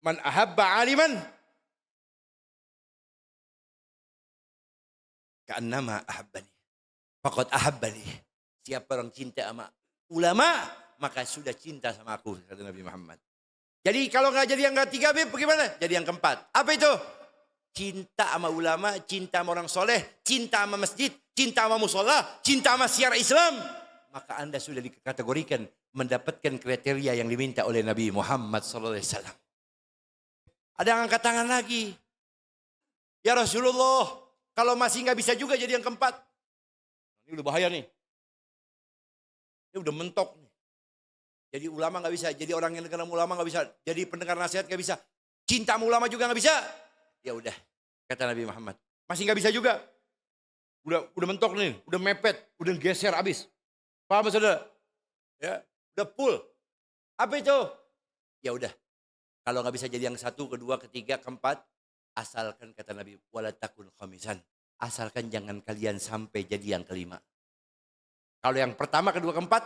Man ahabba aliman ka'annama ahabbani. Faqad ahabbani. Siapa orang cinta sama ulama, maka sudah cinta sama aku, kata Nabi Muhammad. Jadi kalau nggak jadi yang ketiga, bagaimana? Jadi yang keempat. Apa itu? Cinta sama ulama, cinta sama orang soleh, cinta sama masjid, cinta sama musola, cinta sama syiar Islam. Maka Anda sudah dikategorikan mendapatkan kriteria yang diminta oleh Nabi Muhammad SAW. Ada yang angkat tangan lagi. Ya Rasulullah, kalau masih nggak bisa juga jadi yang keempat. Ini udah bahaya nih. Ini udah mentok nih. Jadi ulama nggak bisa, jadi orang yang dengar ulama nggak bisa, jadi pendengar nasihat nggak bisa, cinta sama ulama juga nggak bisa. Ya udah, kata Nabi Muhammad, masih nggak bisa juga. Udah mentok nih, udah mepet, udah geser abis. Paham saudara? Ya, udah full. Apa itu? Ya udah, kalau nggak bisa jadi yang satu, kedua, ketiga, keempat, asalkan kata Nabi, wala takun khamisan. Asalkan jangan kalian sampai jadi yang kelima. Kalau yang pertama, kedua, keempat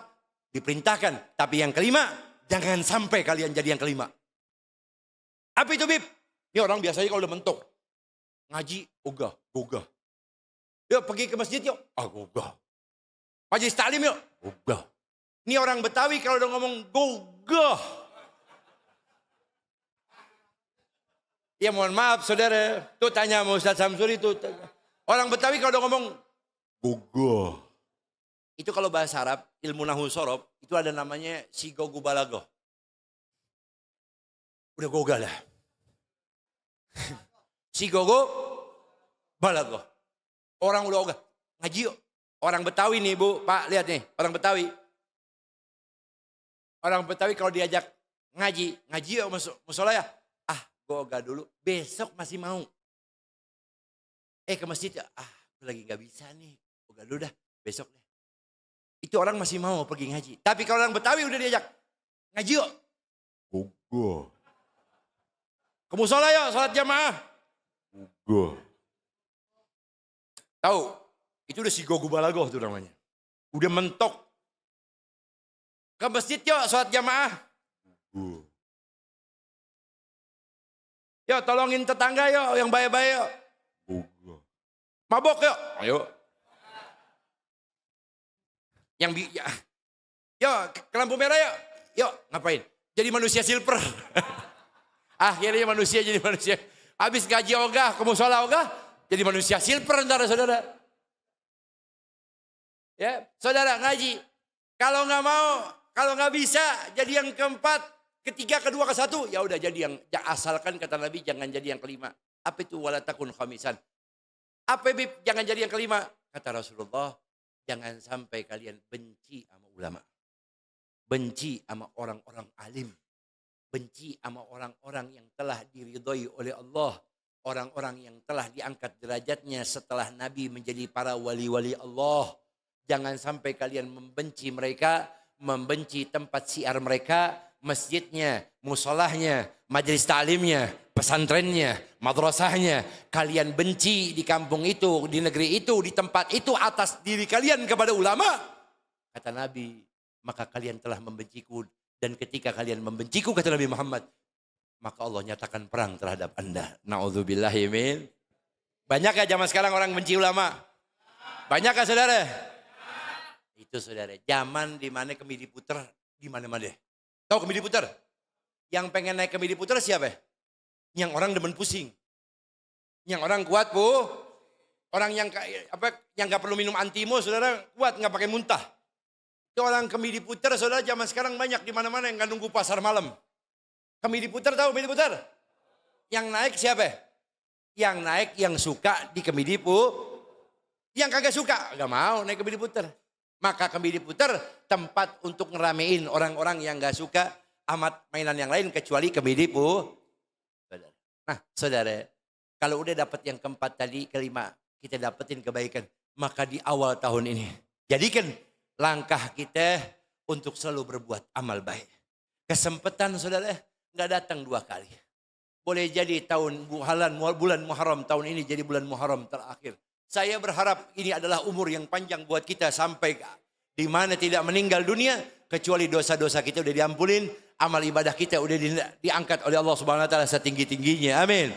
diperintahkan, tapi yang kelima jangan sampai kalian jadi yang kelima. Apa itu, Bib? Ini orang biasanya kalau udah mentok ngaji, ogah, gogah. Yuk pergi ke masjid yuk, gogah. Majelis taklim yuk, gogah. Ini orang Betawi kalau udah ngomong gogah. Ya mohon maaf saudara, tuh tanya sama Ustaz Samsuri tuh. Orang Betawi kalau udah ngomong gogah. Itu kalau bahasa Arab, ilmu nahwu sorob, itu ada namanya sigogu balagoh. Udah gogah lah. Sigogu balagoh. Orang udah ogah. Ngaji yuk. Orang Betawi nih Bu, Pak lihat nih. Orang Betawi. Orang Betawi kalau diajak ngaji yuk musola ya. Gue ogah dulu. Besok masih mau. Ke masjid ya. Lagi gak bisa nih. Ogah dulu dah. Besok deh. Itu orang masih mau pergi ngaji. Tapi kalau orang Betawi udah diajak ngaji yuk. Ogah. Ke musola yuk, sholat jamaah. Ogah. Tahu, itu udah si gogu balagoh tuh namanya. Udah mentok. Ke masjid yuk, sholat jamaah. Ogah. Yuk tolongin tetangga yuk, yang baik-baik yuk. Ogah. Mabok yuk. Ayo. Yuk ke lampu merah yuk. Yuk ngapain? Jadi manusia silver. Akhirnya manusia jadi manusia. Habis gaji ogah, ke musola ogah, jadi manusia silver ntar saudara. Ya, saudara ngaji. Kalau nggak mau, kalau nggak bisa, jadi yang keempat, ketiga, kedua, ke satu, ya udah jadi yang asalkan kata Nabi jangan jadi yang kelima. Apa itu wala takun khamisan? Apa Bib? Jangan jadi yang kelima. Kata Rasulullah, jangan sampai kalian benci sama ulama. Benci sama orang-orang alim. Benci sama orang-orang yang telah diridhoi oleh Allah. Orang-orang yang telah diangkat derajatnya setelah Nabi menjadi para wali-wali Allah. Jangan sampai kalian membenci mereka, membenci tempat syiar mereka, masjidnya, musolahnya, majelis taklimnya, pesantrennya, madrasahnya. Kalian benci di kampung itu, di negeri itu, di tempat itu atas diri kalian kepada ulama. Kata Nabi, maka kalian telah membenciku. Dan ketika kalian membenciku, kata Nabi Muhammad, maka Allah nyatakan perang terhadap anda. Na'udzubillahi min. Banyak ya zaman sekarang orang benci ulama? Banyak ya saudara? Itu saudara, zaman dimana kemidi puter, di mana-mana. Tahu kemidi puter? Yang pengen naik kemidi puter siapa? Yang orang demen pusing. Yang orang kuat Bu. Orang yang gak perlu minum antimo, saudara, kuat, gak pakai muntah. Itu orang kemidi puter, saudara, zaman sekarang banyak di mana-mana yang gak nunggu pasar malam. Kemidi puter, tahu kemidi puter? Yang naik siapa? Yang naik yang suka di kemidi Yang kagak suka, gak mau naik kemidi puter. Maka kemidi puter tempat untuk ngeramein orang-orang yang gak suka amat mainan yang lain kecuali kemidi saudara. Nah saudara, kalau udah dapat yang keempat tadi, kelima, kita dapetin kebaikan. Maka di awal tahun ini, jadikan langkah kita untuk selalu berbuat amal baik. Kesempatan saudara gak datang dua kali. Boleh jadi bulan Muharram tahun ini jadi bulan Muharram terakhir. Saya berharap ini adalah umur yang panjang buat kita sampai di mana tidak meninggal dunia. kecuali dosa-dosa kita udah diampunin, amal ibadah kita udah diangkat oleh Allah Subhanahu wa taala setinggi-tingginya. Amin.